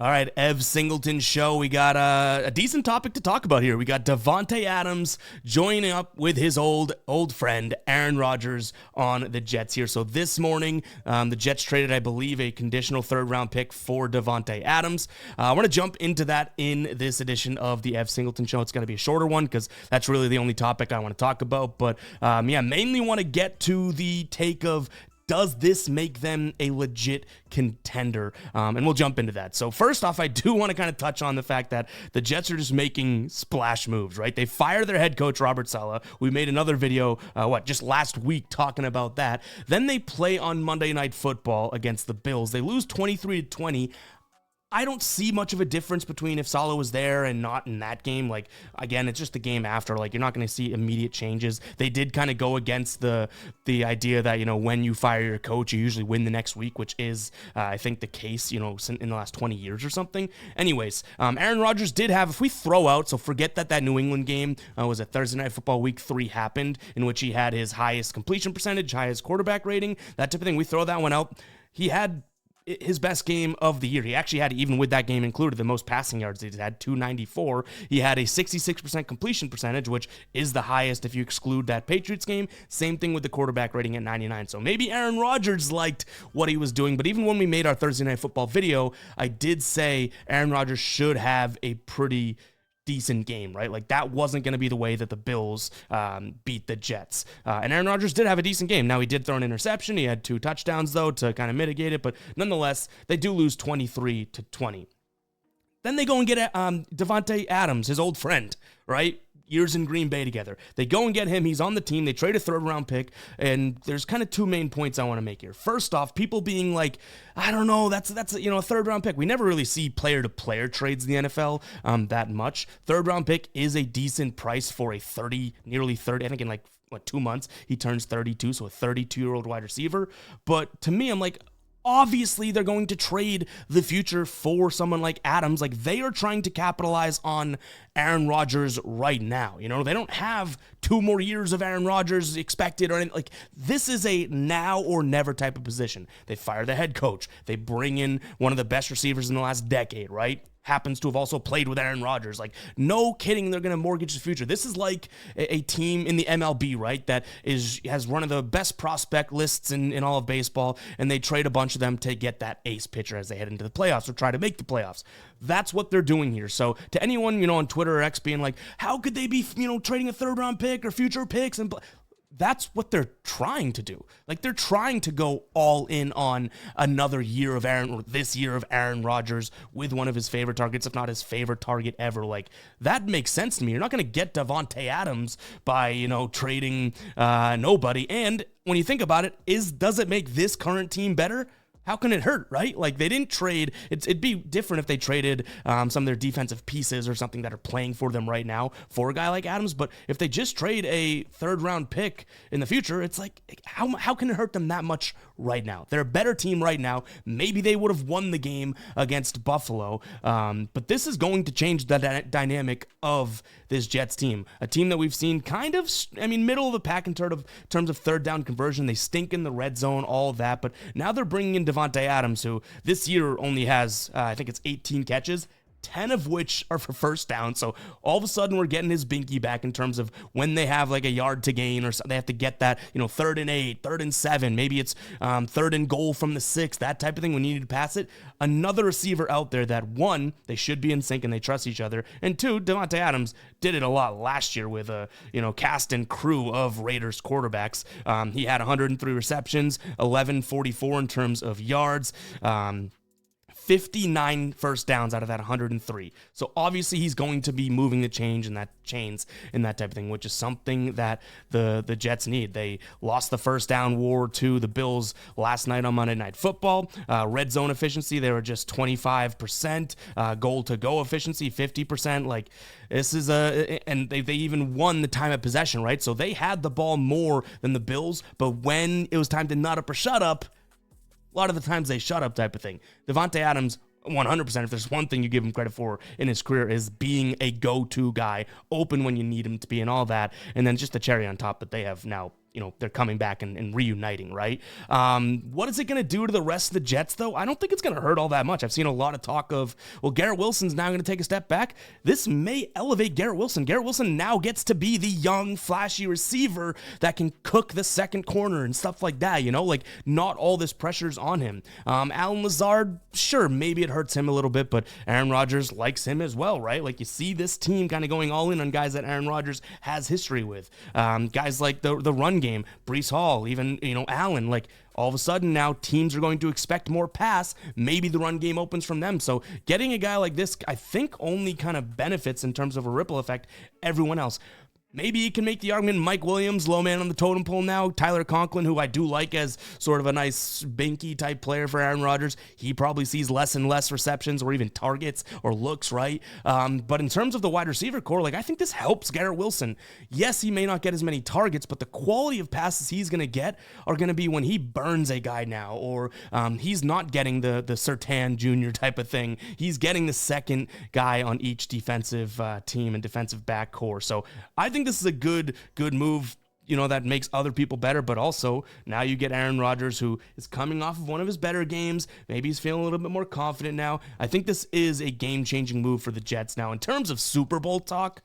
All right, Ev Singleton show. We got a decent topic to talk about here. We got Davante Adams joining up with his old friend Aaron Rodgers on the Jets here. So this morning, the Jets traded, I believe, a conditional third-round pick for Davante Adams. I want to jump into that in this edition of the Ev Singleton show. It's going to be a shorter one because that's really the only topic I want to talk about. But mainly want to get to the take of, does this make them a legit contender? And we'll jump into that. So first off, I do want to kind of touch on the fact that the Jets are just making splash moves, right? They fired their head coach, Robert Saleh. We made another video, just last week talking about that. Then they play on Monday Night Football against the Bills. They lose 23-20. I don't see much of a difference between if Saleh was there and not in that game. Like, again, it's just the game after. Like, you're not going to see immediate changes. They did kind of go against the idea that, when you fire your coach, you usually win the next week, which is, I think, the case, in the last 20 years or something. Anyways, Aaron Rodgers did have, if we throw out, so forget that New England game was a Thursday Night Football Week 3 happened, in which he had his highest completion percentage, highest quarterback rating, that type of thing. We throw that one out. He had his best game of the year. He actually had, even with that game included, the most passing yards. He had 294. He had a 66% completion percentage, which is the highest if you exclude that Patriots game. Same thing with the quarterback rating at 99. So maybe Aaron Rodgers liked what he was doing, but even when we made our Thursday Night Football video, I did say Aaron Rodgers should have a pretty decent game, right? Like, that wasn't going to be the way that the Bills beat the Jets. And Aaron Rodgers did have a decent game. Now, he did throw an interception. He had 2 touchdowns, though, to kind of mitigate it. But nonetheless, they do lose 23-20. Then they go and get Davante Adams, his old friend, right? Years in Green Bay together. They go and get him. He's on the team. They trade a third-round pick, and there's kind of 2 main points I want to make here. First off, people being like, I don't know, that's a third-round pick. We never really see player-to-player trades in the NFL that much. Third-round pick is a decent price for a nearly 30, I think in 2 months, he turns 32, so a 32-year-old wide receiver. But to me, I'm like, obviously, they're going to trade the future for someone like Adams. Like, they are trying to capitalize on Aaron Rodgers right now. They don't have 2 more years of Aaron Rodgers expected or anything. Like, this is a now or never type of position. They fire the head coach. They bring in one of the best receivers in the last decade, right? Happens to have also played with Aaron Rodgers. Like, no kidding, they're going to mortgage the future. This is like a team in the MLB, right, that has one of the best prospect lists in all of baseball, and they trade a bunch of them to get that ace pitcher as they head into the playoffs or try to make the playoffs. That's what they're doing here. So to anyone, on Twitter or X being like, how could they be, trading a third-round pick or future picks and that's what they're trying to do. Like, they're trying to go all in on another year of this year of Aaron Rodgers with one of his favorite targets, if not his favorite target ever. Like, that makes sense to me. You're not going to get Davante Adams by, trading nobody. And when you think about it, does it make this current team better? How can it hurt, right? Like, they didn't trade. It'd be different if they traded some of their defensive pieces or something that are playing for them right now for a guy like Adams. But if they just trade a third-round pick in the future, it's like, how can it hurt them that much right now? They're a better team right now. Maybe they would have won the game against Buffalo. But this is going to change the dynamic of this Jets team. A team that we've seen kind of, middle of the pack in terms of third down conversion. They stink in the red zone, all of that. But now they're bringing in Davante Adams, who this year only has, I think it's 18 catches, 10 of which are for first down. So all of a sudden we're getting his binky back in terms of when they have like a yard to gain or something, they have to get that, 3rd and 8, 3rd and 7, maybe it's 3rd and goal from the 6, that type of thing when you need to pass it. Another receiver out there that, 1, they should be in sync and they trust each other, and 2, Davante Adams did it a lot last year with a, cast and crew of Raiders quarterbacks. He had 103 receptions, 1144 in terms of yards, 59 first downs out of that 103. So obviously he's going to be moving the chains and that type of thing, which is something that the Jets need. They lost the first down war to the Bills last night on Monday Night Football. Red zone efficiency, they were just 25%. Goal to go efficiency, 50%. Like, this is and they even won the time of possession, right? So they had the ball more than the Bills, but when it was time to nut up or shut up, a lot of the times they shut up type of thing. Davante Adams, 100%, if there's one thing you give him credit for in his career, is being a go-to guy, open when you need him to be and all that. And then just the cherry on top that they have now they're coming back and reuniting, right? What is it going to do to the rest of the Jets, though? I don't think it's going to hurt all that much. I've seen a lot of talk of, well, Garrett Wilson's now going to take a step back. This may elevate Garrett Wilson. Garrett Wilson now gets to be the young, flashy receiver that can cook the second corner and stuff like that, like not all this pressure's on him. Allen Lazard, sure, maybe it hurts him a little bit, but Aaron Rodgers likes him as well, right? Like you see this team kind of going all in on guys that Aaron Rodgers has history with. Guys like the run game, Breece Hall, even, Allen, like all of a sudden now teams are going to expect more pass. Maybe the run game opens from them. So getting a guy like this, I think only kind of benefits in terms of a ripple effect everyone else. Maybe you can make the argument Mike Williams, low man on the totem pole now. Tyler Conklin, who I do like as sort of a nice binky type player for Aaron Rodgers. He probably sees less and less receptions or even targets or looks, right? But in terms of the wide receiver core, like I think this helps Garrett Wilson. Yes, he may not get as many targets, but the quality of passes he's going to get are going to be when he burns a guy now, or he's not getting the Surtain Jr. type of thing. He's getting the second guy on each defensive team and defensive back core. So I think this is a good move, that makes other people better, but also now you get Aaron Rodgers, who is coming off of one of his better games. Maybe he's feeling a little bit more confident now. I think this is a game-changing move for the Jets. Now, in terms of Super Bowl talk,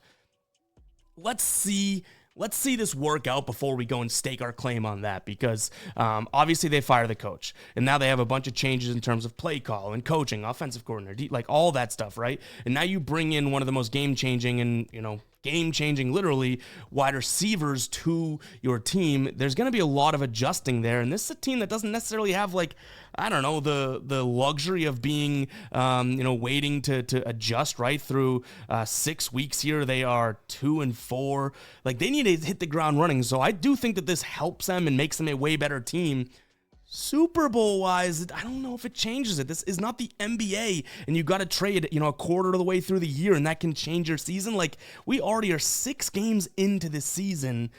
let's see this work out before we go and stake our claim on that, because obviously they fire the coach, and now they have a bunch of changes in terms of play call and coaching, offensive coordinator, like all that stuff, right? And now you bring in one of the most game-changing and, game-changing, literally, wide receivers to your team. There's going to be a lot of adjusting there, and this is a team that doesn't necessarily have, the luxury of being, waiting to adjust right through 6 weeks here. They are 2-4. Like, they need to hit the ground running, so I do think that this helps them and makes them a way better team. Super Bowl wise, I don't know if it changes it. This is not the NBA, and you got to trade, a quarter of the way through the year, and that can change your season. Like, we already are 6 games into this season.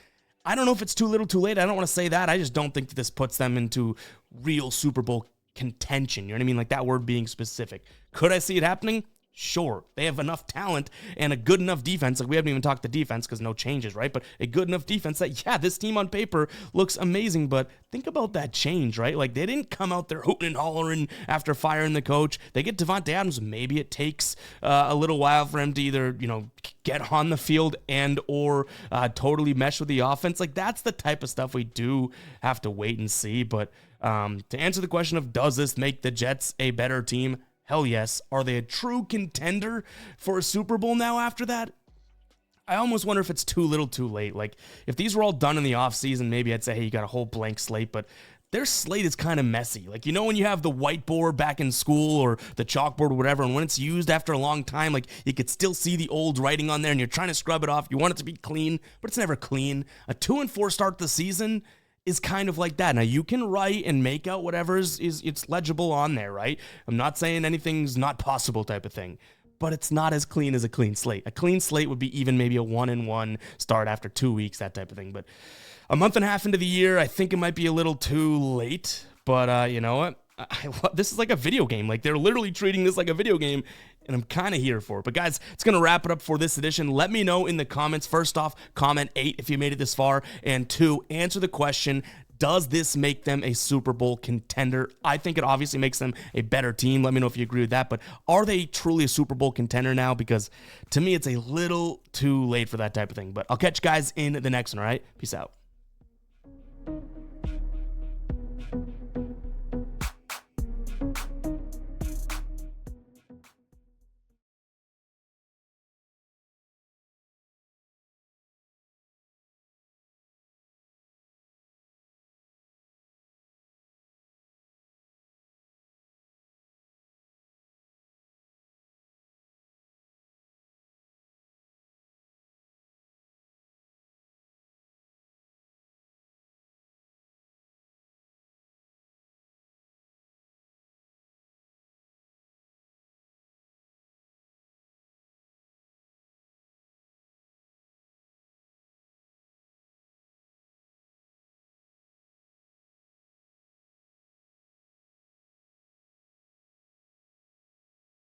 I don't know if it's too little, too late. I don't want to say that. I just don't think that this puts them into real Super Bowl contention. You know what I mean? Like that word being specific. Could I see it happening? Sure, they have enough talent and a good enough defense. Like, we haven't even talked the defense because no changes, right? But a good enough defense that, yeah, this team on paper looks amazing. But think about that change, right? Like, they didn't come out there hooting and hollering after firing the coach. They get Davante Adams. Maybe it takes a little while for him to either, get on the field and or totally mesh with the offense. Like, that's the type of stuff we do have to wait and see. But to answer the question of does this make the Jets a better team? Hell yes. Are they a true contender for a Super Bowl now after that? I almost wonder if it's too little too late. Like, if these were all done in the offseason, maybe I'd say, hey, you got a whole blank slate, but their slate is kind of messy. Like, when you have the whiteboard back in school or the chalkboard or whatever, and when it's used after a long time, like, you could still see the old writing on there, and you're trying to scrub it off. You want it to be clean, but it's never clean. A 2-4 start to the season is kind of like that. Now, you can write and make out whatever it's legible on there, right? I'm not saying anything's not possible type of thing, but it's not as clean as a clean slate. A clean slate would be even maybe a 1-1 start after 2 weeks, that type of thing. But a month and a half into the year, I think it might be a little too late. But you know what? This is like a video game. Like, they're literally treating this like a video game, and I'm kind of here for it. But guys, it's going to wrap it up for this edition. Let me know in the comments. First off, comment 8 if you made it this far, and 2, answer the question, does this make them a Super Bowl contender? I think it obviously makes them a better team. Let me know if you agree with that. But are they truly a Super Bowl contender now? Because to me, it's a little too late for that type of thing. But I'll catch you guys in the next one, all right? Peace out.